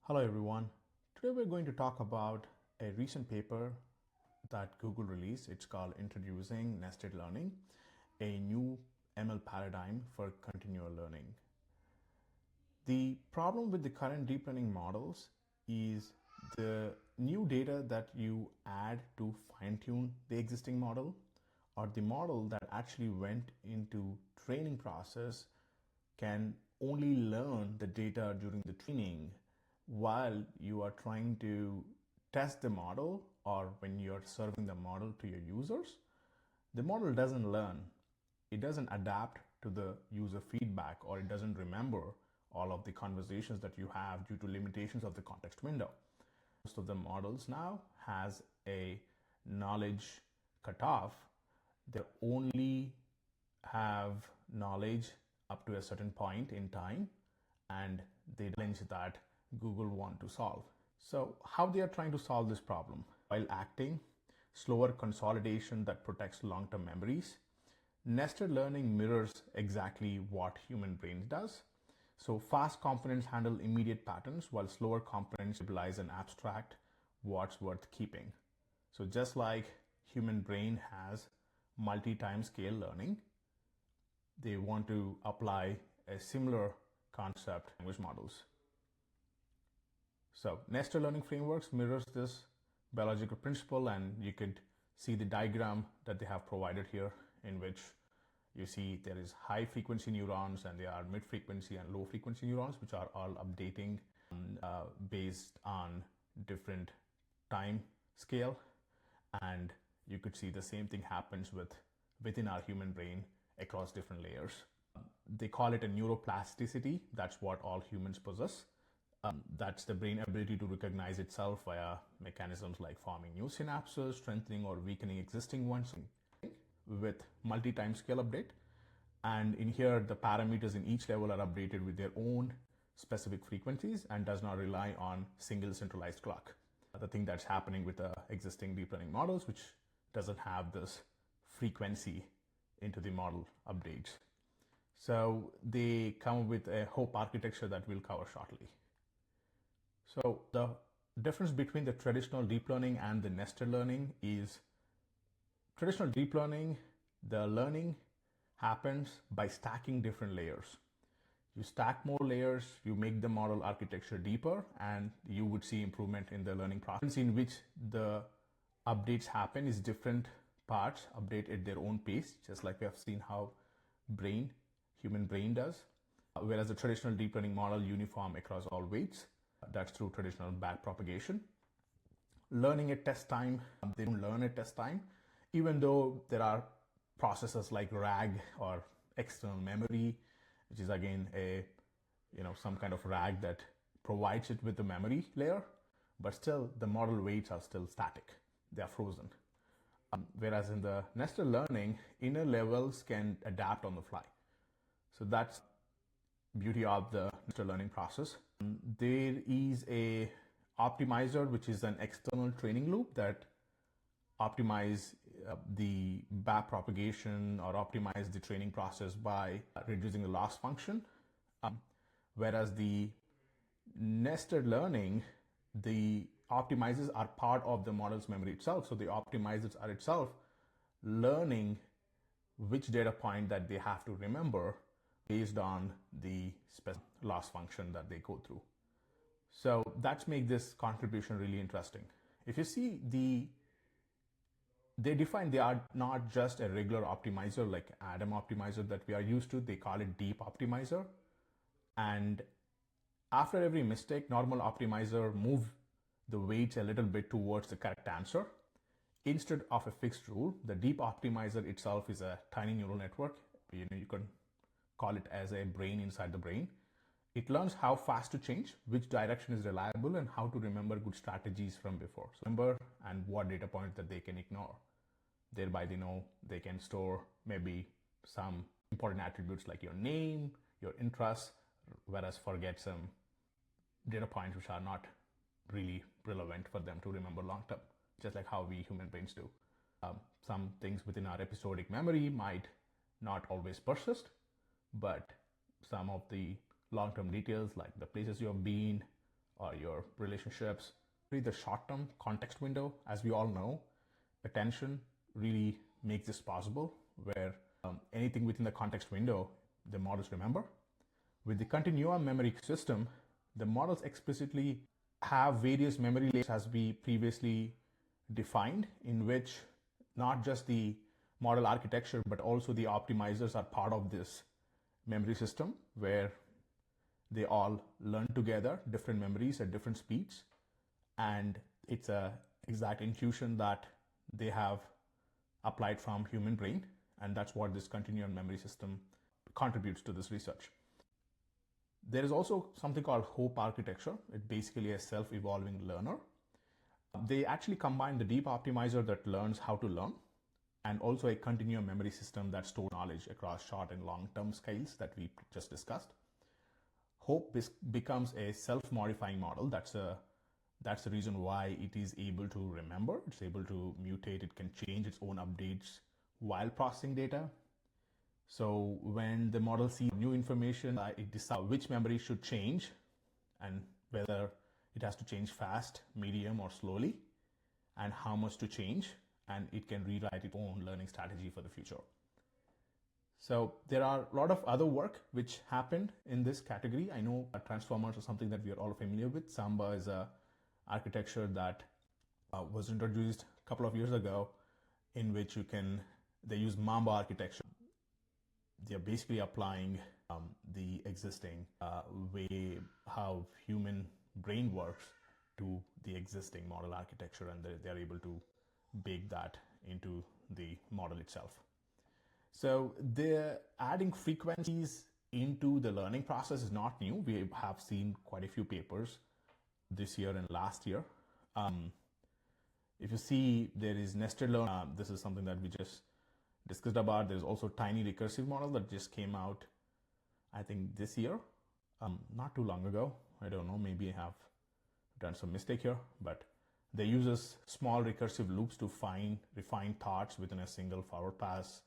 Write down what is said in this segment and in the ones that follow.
Hello everyone. Today we're going to talk about a recent paper that Google released. It's called Introducing Nested Learning, a new ML paradigm for continual learning. The problem with the current deep learning models is the new data that you add to fine-tune the existing model, or the model that actually went into training process can only learn the data during the training while you are trying to test the model, or when you're serving the model to your users. The model doesn't learn. It doesn't adapt to the user feedback, or it doesn't remember all of the conversations that you have due to limitations of the context window. Most of the models now has a knowledge cutoff. They only have knowledge up to a certain point in time, and they challenge that Google want to solve. So how they are trying to solve this problem? While acting, slower consolidation that protects long-term memories. Nested learning mirrors exactly what human brain does. So fast components handle immediate patterns, while slower components stabilize and abstract what's worth keeping. So just like human brain has multi-time scale learning, they want to apply a similar concept in language models. So nested learning frameworks mirrors this biological principle, and you could see the diagram that they have provided here, in which you see there is high frequency neurons and there are mid frequency and low frequency neurons, which are all updating based on different time scale. And you could see the same thing happens within our human brain across different layers. They call it a neuroplasticity. That's what all humans possess. That's the brain ability to recognize itself via mechanisms like forming new synapses, strengthening or weakening existing ones with multi-time scale update. And in here, the parameters in each level are updated with their own specific frequencies and does not rely on single centralized clock. The thing that's happening with the existing deep learning models, which doesn't have this frequency into the model updates. So they come with a hope architecture that we'll cover shortly. So the difference between the traditional deep learning and the nested learning is traditional deep learning, the learning happens by stacking different layers. You stack more layers, you make the model architecture deeper, and you would see improvement in the learning process. In which the updates happen is different parts update at their own pace, just like we have seen how human brain does. Whereas the traditional deep learning model uniform across all weights. That's through traditional backpropagation. Learning at test time, they don't learn at test time, even though there are processes like RAG, or external memory, which is again some kind of RAG that provides it with the memory layer, but still the model weights are still static. They are frozen. Whereas in the nested learning, inner levels can adapt on the fly. So that's beauty of the nested learning process. There is a optimizer, which is an external training loop that optimize the backpropagation or optimize the training process by reducing the loss function. Whereas the nested learning, the optimizers are part of the model's memory itself. So the optimizers are itself learning which data point that they have to remember based on the loss function that they go through. So that's make this contribution really interesting. If you see they define they are not just a regular optimizer like Adam optimizer that we are used to. They call it deep optimizer. And after every mistake, normal optimizer move the weights a little bit towards the correct answer. Instead of a fixed rule, the deep optimizer itself is a tiny neural network. You can call it as a brain inside the brain. It learns how fast to change, which direction is reliable, and how to remember good strategies from before. So remember and what data points that they can ignore. Thereby they know they can store maybe some important attributes like your name, your interests, whereas forget some data points which are not really relevant for them to remember long term, just like how we human brains do. Some things within our episodic memory might not always persist, but some of the long-term details like the places you have been, or your relationships. The short-term context window, as we all know, attention really makes this possible, where anything within the context window, the models remember. With the Continuum memory system, the models explicitly have various memory layers as we previously defined, in which not just the model architecture, but also the optimizers are part of this memory system, where they all learn together different memories at different speeds. And it's a exact intuition that they have applied from human brain. And that's what this continuum memory system contributes to this research. There is also something called HOPE architecture. It's basically a self-evolving learner. They actually combine the deep optimizer that learns how to learn, and also a continuum memory system that stores knowledge across short and long-term scales that we just discussed. HOPE becomes a self-modifying model. That's the reason why it is able to remember. It's able to mutate. It can change its own updates while processing data. So when the model sees new information, it decides which memory should change and whether it has to change fast, medium, or slowly, and how much to change. And it can rewrite its own learning strategy for the future. So there are a lot of other work which happened in this category. I know transformers are something that we are all familiar with. Samba is a architecture that was introduced a couple of years ago, in which they use Mamba architecture. They're basically applying the existing way how human brain works to the existing model architecture, and they're able to bake that into the model itself. So they're adding frequencies into the learning process is not new. We have seen quite a few papers this year and last year. If you see, there is nested learning. This is something that we just discussed about. There's also tiny recursive model that just came out, I think this year, not too long ago. I don't know, maybe I have done some mistake here, but they uses small recursive loops to refine thoughts within a single forward pass.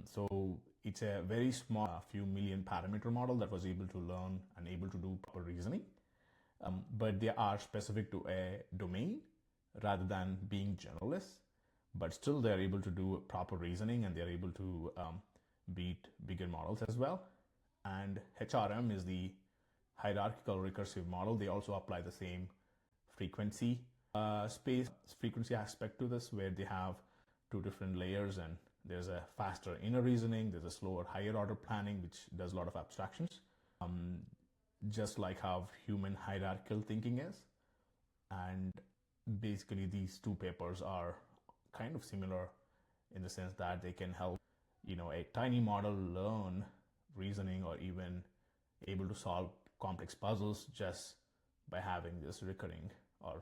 So it's a very small, few million parameter model that was able to learn and able to do proper reasoning. But they are specific to a domain rather than being generalists. But still, they're able to do proper reasoning, and they're able to beat bigger models as well. And HRM is the hierarchical recursive model. They also apply the same frequency frequency aspect to this, where they have two different layers, and there's a faster inner reasoning, there's a slower higher order planning, which does a lot of abstractions, just like how human hierarchical thinking is. And basically these two papers are kind of similar in the sense that they can help a tiny model learn reasoning, or even able to solve complex puzzles just by having this recurring or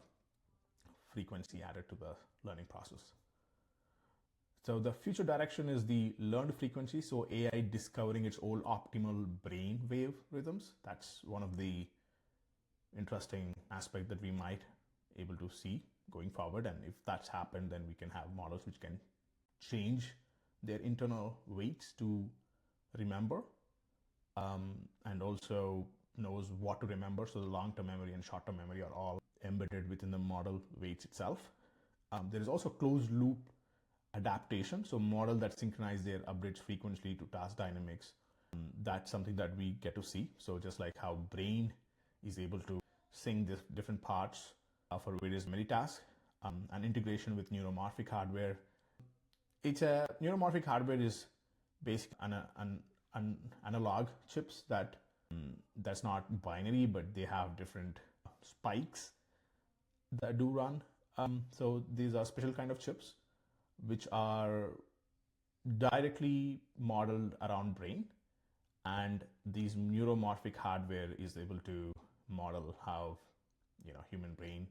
frequency added to the learning process. So the future direction is the learned frequency. So AI discovering its own optimal brain wave rhythms. That's one of the interesting aspects that we might able to see going forward. And if that's happened, then we can have models which can change their internal weights to remember, and also knows what to remember. So the long-term memory and short-term memory are all embedded within the model weights itself. There is also closed loop adaptation. So model that synchronize their updates frequently to task dynamics. That's something that we get to see. So just like how brain is able to sync the different parts for various memory tasks, and integration with neuromorphic hardware. Neuromorphic hardware is basically an analog chips that's not binary, but they have different spikes that do run. So these are special kind of chips which are directly modeled around brain, and these neuromorphic hardware is able to model how human brain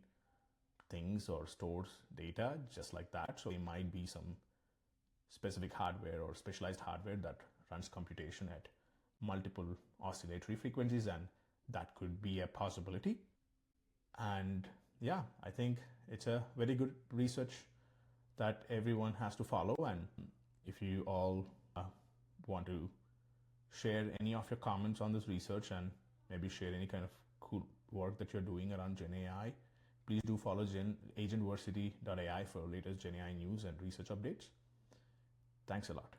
thinks or stores data just like that. So there might be some specific hardware or specialized hardware that runs computation at multiple oscillatory frequencies, and that could be a possibility. And yeah, I think it's a very good research that everyone has to follow. And if you all want to share any of your comments on this research, and maybe share any kind of cool work that you're doing around Gen AI, please do follow agentversity.ai for latest Gen AI news and research updates. Thanks a lot.